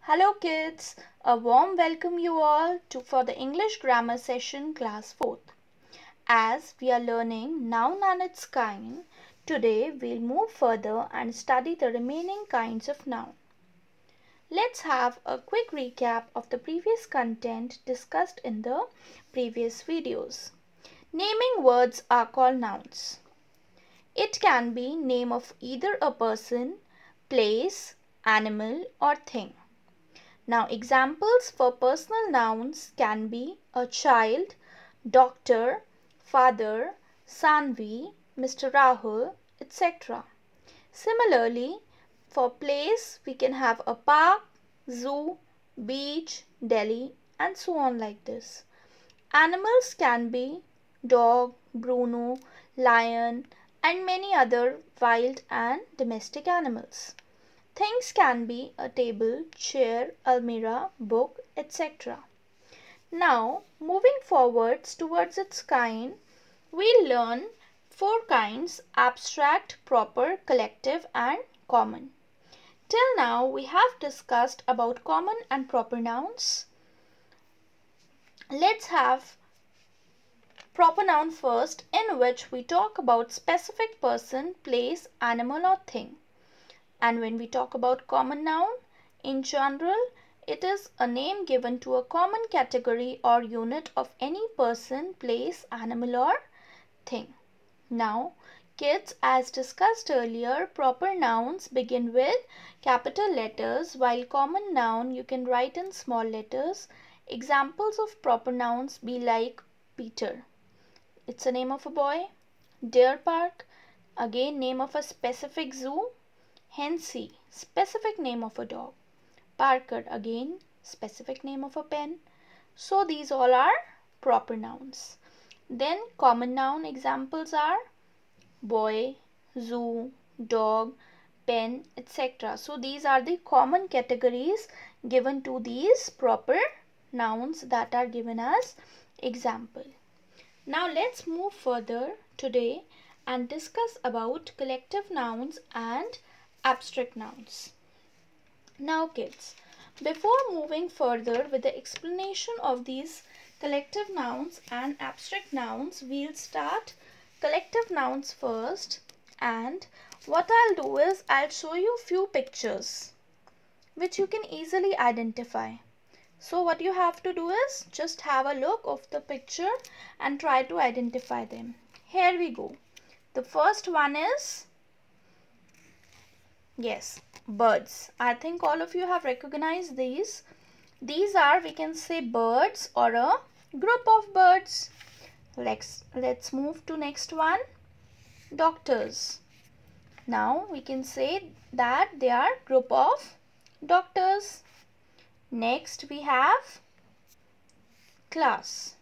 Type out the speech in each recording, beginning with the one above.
Hello kids, a warm welcome you all for the English grammar session class 4th. As we are learning noun and its kind, today we'll move further and study the remaining kinds of noun. Let's have a quick recap of the previous content discussed in the previous videos. Naming words are called nouns. It can be name of either a person, place, animal or thing. Now examples for personal nouns can be a child, doctor, father, Sanvi, Mr. Rahul, etc. Similarly, for place we can have a park, zoo, beach, Delhi and so on like this. Animals can be dog, Bruno, lion and many other wild and domestic animals. Things can be a table, chair, almirah, book, etc. Now, moving forwards towards its kind, we'll learn 4 kinds: abstract, proper, collective and common. Till now, we have discussed about common and proper nouns. Let's have proper noun first, in which we talk about specific person, place, animal or thing. And when we talk about common noun, in general, it is a name given to a common category or unit of any person, place, animal or thing. Now, kids, as discussed earlier, proper nouns begin with capital letters, while common noun you can write in small letters. Examples of proper nouns be like Peter. It's a name of a boy. Deer Park, again name of a specific zoo. Hensi, specific name of a dog. Parker, again specific name of a pen. So these all are proper nouns. Then common noun examples are boy, zoo, dog, pen, etc. So these are the common categories given to these proper nouns that are given as example. Now let's move further today and discuss about collective nouns and abstract nouns. Now kids, before moving further with the explanation of these collective nouns and abstract nouns, we'll start collective nouns first, and what I'll do is I'll show you few pictures which you can easily identify. So what you have to do is just have a look of the picture and try to identify them. Here we go. The first one is, yes, birds. I think all of you have recognized these. These are, we can say, birds or a group of birds. Let's move to next one. Doctors. Now we can say that they are group of doctors. Next we have class.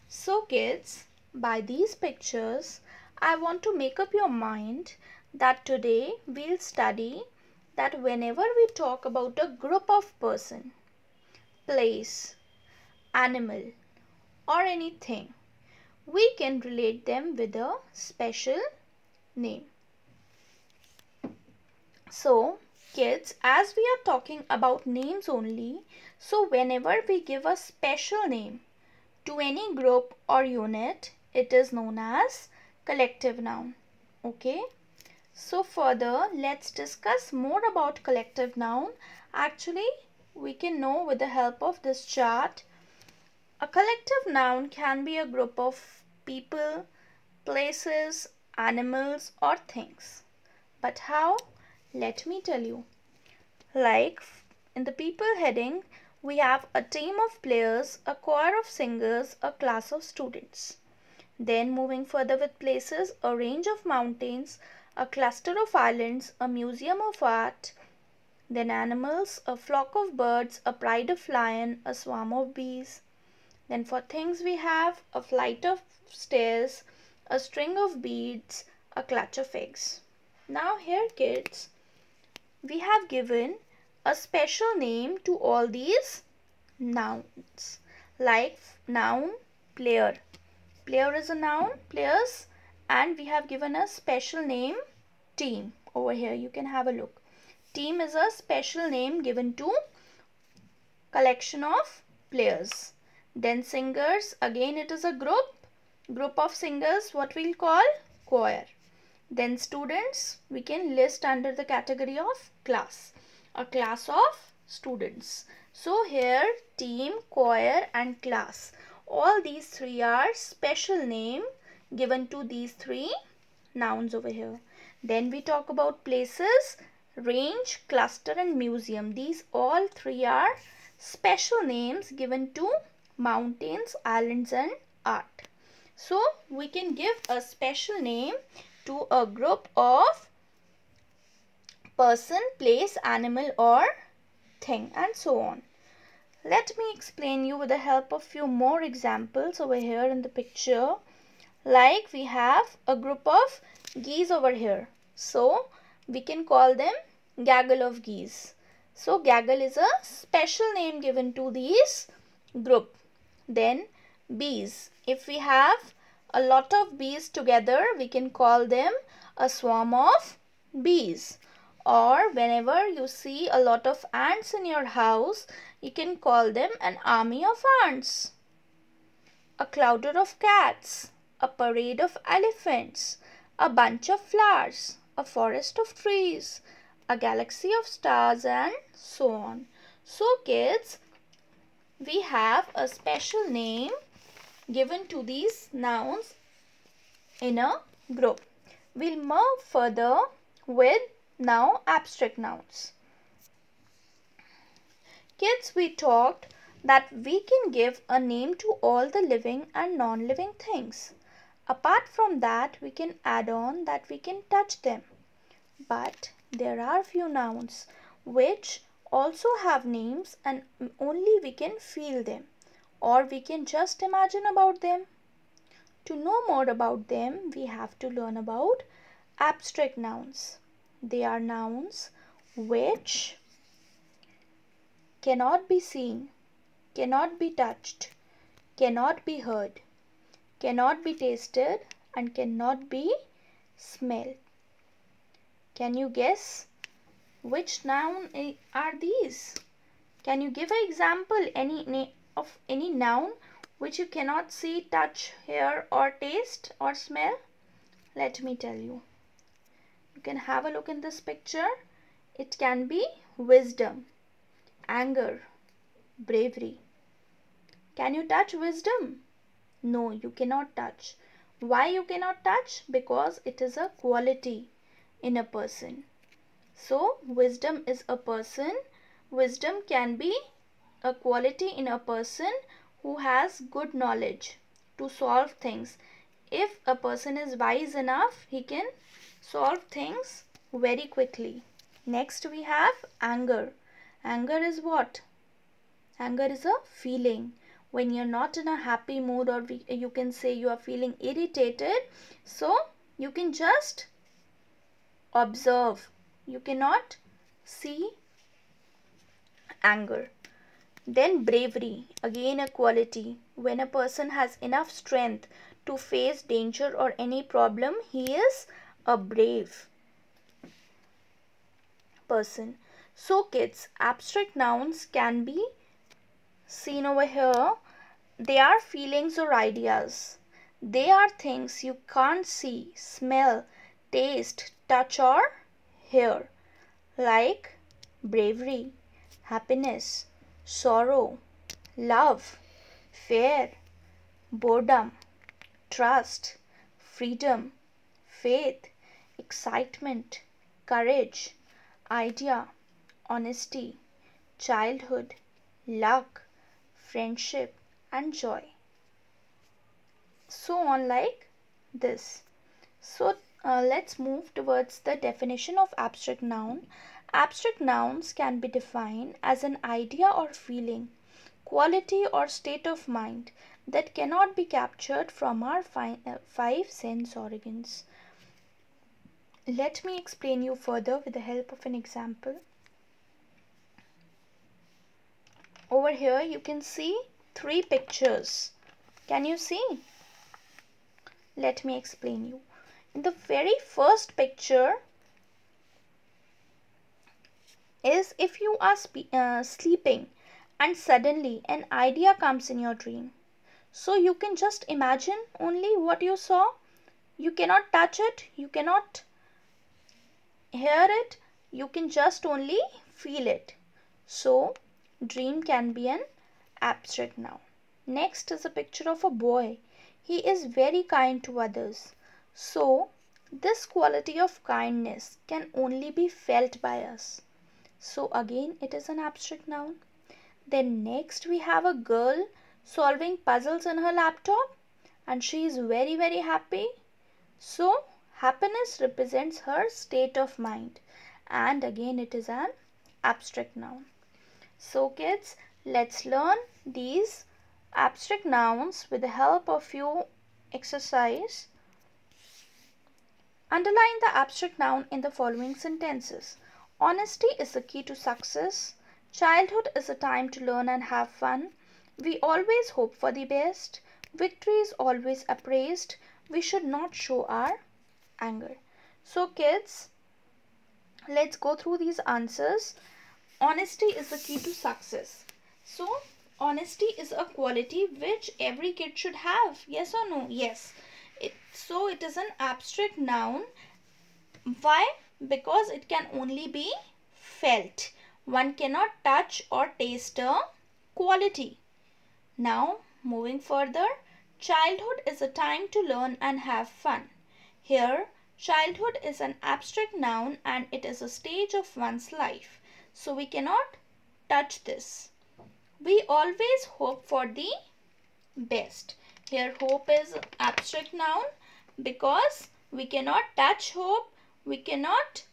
So kids, by these pictures, I want to make up your mind that today we'll study that whenever we talk about a group of person, place, animal or anything, we can relate them with a special name. So kids, as we are talking about names only, so whenever we give a special name to any group or unit, it is known as collective noun. Okay. So further, let's discuss more about collective noun. Actually, we can know with the help of this chart. A collective noun can be a group of people, places, animals or things. But how? Let me tell you. Like in the people heading, we have a team of players, a choir of singers, a class of students. Then moving further with places, a range of mountains, a cluster of islands, a museum of art. Then animals, a flock of birds, a pride of lion, a swarm of bees. Then for things we have a flight of stairs, a string of beads, a clutch of eggs. Now here kids, we have given a special name to all these nouns. Like noun, player. Player is a noun, players, and we have given a special name, team. Over here you can have a look. Team is a special name given to collection of players. Then singers, again it is a group of singers, what we'll call choir. Then students, we can list under the category of class, a class of students. So here team, choir and class, all these three are special name given to these three nouns over here. Then we talk about places, range, cluster and museum. These all three are special names given to mountains, islands and art. So we can give a special name to a group of person, place, animal or thing and so on. Let me explain you with the help of few more examples over here in the picture. Like we have a group of geese over here. So we can call them gaggle of geese. So gaggle is a special name given to these group. Then bees. If we have a lot of bees together, we can call them a swarm of bees. Or whenever you see a lot of ants in your house, you can call them an army of ants. A clouder of cats, a parade of elephants, a bunch of flowers, a forest of trees, a galaxy of stars and so on. So kids, we have a special name given to these nouns in a group. We'll move further with now abstract nouns. Kids, we talked that we can give a name to all the living and non-living things. Apart from that, we can add on that we can touch them. But there are few nouns which also have names and only we can feel them or we can just imagine about them. To know more about them, we have to learn about abstract nouns. They are nouns which cannot be seen, cannot be touched, cannot be heard, cannot be tasted and cannot be smelled. Can you guess which noun are these? Can you give an example of any noun which you cannot see, touch, hear or taste or smell? Let me tell you. You can have a look in this picture. It can be wisdom, anger, bravery. Can you touch wisdom? No, you cannot touch. Why you cannot touch? Because it is a quality in a person. So wisdom is a person. Wisdom can be a quality in a person who has good knowledge to solve things. If a person is wise enough, he can solve things very quickly. Next we have anger. Anger is what? Anger is a feeling. When you're not in a happy mood or you can say you are feeling irritated, so you can just observe. You cannot see anger. Then bravery, again a quality. When a person has enough strength to face danger or any problem, he is a brave person. So kids, abstract nouns can be seen over here. They are feelings or ideas. They are things you can't see, smell, taste, touch or hear. Like bravery, happiness, sorrow, love, fear, boredom, trust, freedom, faith, excitement, courage, idea, honesty, childhood, luck, friendship and joy. So on like this. So let's move towards the definition of abstract noun. Abstract nouns can be defined as an idea or feeling, quality or state of mind that cannot be captured from our five sense organs. Let me explain you further with the help of an example. Over here you can see three pictures. Can you see? Let me explain you. In the very first picture is if you are sleeping and suddenly an idea comes in your dream. So you can just imagine only what you saw. You cannot touch it, you cannot hear it, you can just only feel it. So dream can be an abstract noun. Next is a picture of a boy. He is very kind to others. So this quality of kindness can only be felt by us. So again it is an abstract noun. Then next we have a girl solving puzzles in her laptop and she is very happy. So happiness represents her state of mind and again it is an abstract noun. So kids, let's learn these abstract nouns with the help of few exercise. Underline the abstract noun in the following sentences. Honesty is the key to success. Childhood is a time to learn and have fun. We always hope for the best. Victory is always appraised. We should not show our anger. So kids, let's go through these answers. Honesty is the key to success. So honesty is a quality which every kid should have. Yes or no? Yes. So it is an abstract noun. Why? Because it can only be felt. One cannot touch or taste a quality. Now moving further, childhood is a time to learn and have fun. Here childhood is an abstract noun and it is a stage of one's life. So we cannot touch this. We always hope for the best. Here hope is abstract noun because we cannot touch hope, we cannot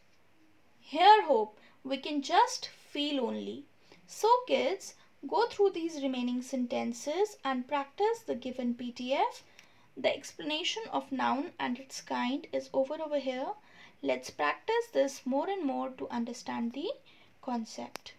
hear hope, we can just feel only. So kids, go through these remaining sentences and practice the given PDF. The explanation of noun and its kind is over here. Let's practice this more and more to understand the concept.